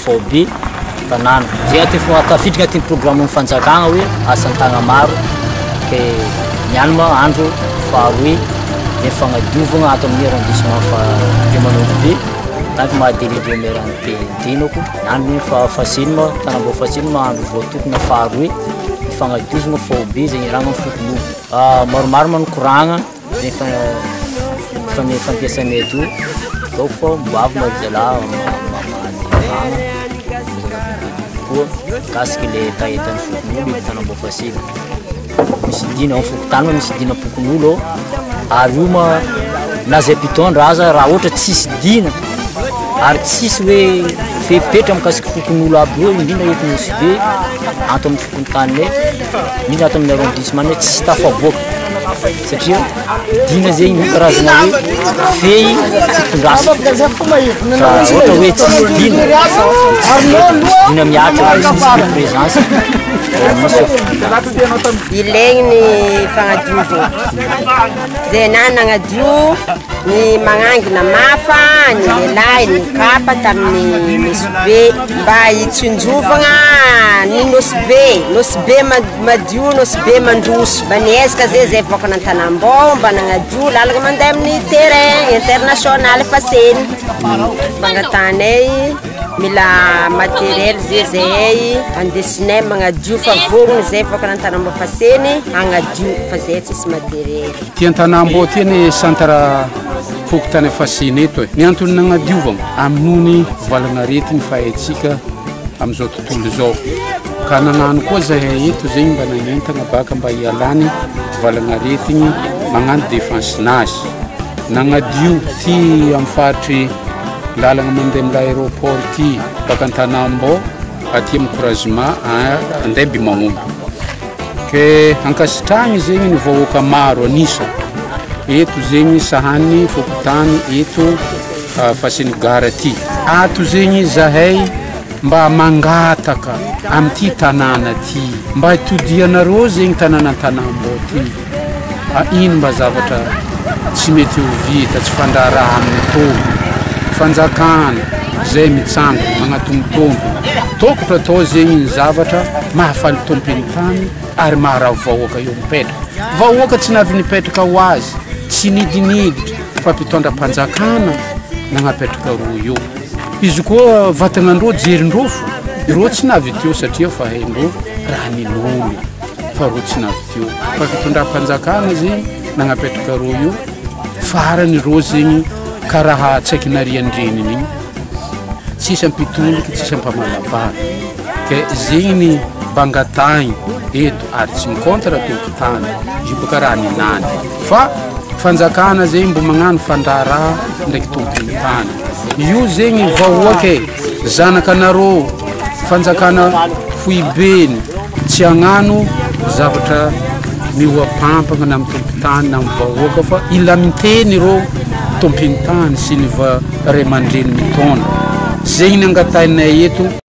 phobie tanana zay tafiditra ty programme fanjakagna hoe asantagna maro ke nianma andro faharoe ny fagnadiovagna ato amin'ny arrondissement fa Rimanondrobe tanko mahadélivre meranté dinako niandro fahasilma tanambo fahasilma andro voatokona faharoe ny fagnadiovagna phobie zay ragna fokono maromaro manokoragna zay fampiasana eto donc fa mboavy marizala kasika le taetany fokon'olo tanambo fasily misy dina amin'ny fokotany misy dina pokon'olo ary io na zay mpitondra aza raha ohatra tsisy dina ary tsisy hoe fepetra mikasika fokon'olo aby io indrindra eto misy be ato amin'ny fokontany indrindra ato amin'ny arrondissement hoe tsisy tafaboaka satria dina zay ny karazana hoe fey fitondrasa ohatra hoe tsisy dina miatra tsisy présence ilaigny ny fagnadiovana zay nagnadio ny magnangina mafa ny lehilahy ny kapa tamin'ny nosy be mba hitsinjovagna ny nosy be madio nosy be mandroso mba niezaka zay voakana an-tanambô mba nagnadio lalaka mandeha amin'ny terrain international faseny fangatanay mila matériel zay andesinay magnadio fa vorogny zay voakana an-tanambô faseny agnadio fa zay tsisy matériel ty an-tanambô ty ny centre fokotany faseny eto ny antony nagnadiovagna aminony valagnaretigny fahaitsika amizao tontolo zao ka nagnano koa zahay eto zegny mba nagnentagna baka mba hialany valagnaretigny magnano défense-nazy nagnadio ty amin'ny faritry lalagna mandeha amin'ny aéroport ty baka an-tanambô aty amin'ny couragement andeha Bimahomby ke ankasitragny zegny ny vahoaka maro anisa eto zegny sahany fokotany eto faseny gara ty ato zegny zahay mba mangataka amin'ty tanàna ty mba hitodianareo zegny tanàna an-tanambô ty ino mba zavatra tsy mety ho vita tsy fandraraha amin'ny tombo fanjakana zay mitsango magnatombotombo tokotro atao zegny ny zavatra mahafaly tompiny tany ary maharao vahoaka eo mipetraka vahoaka tsy navy nipetraka ho azy tsy nidiniditra fa mpitondram-panjakana nagnapetraka roa eo izy koa vatanandreo jerindreo fo ireo tsy navy teo satria fa haindreo raha nin'olo fa reo tsy navy teo fa fitondram-panjakana zegny nagnapetraka roa eo farany reo zegny karaha tsaiky nariandreniny igny tsisy ampitoliky tsisy ampamalavana ke zegny ny bangatagny eto ary tsy mikontra tompotany izy boka raha ninany fa fanjakana zegny mbo magnano fandraraha ndraiky tompony tany io zegny vahoaka zanakanareo fanjakana foibeny tsy agnano zavatra mioapampagna na amin'ny tompotany na amin'ny vahoaka fa ila miteny reo tompiny tany sy ny ray aman-dreny mitondra zegny ny angatainay eto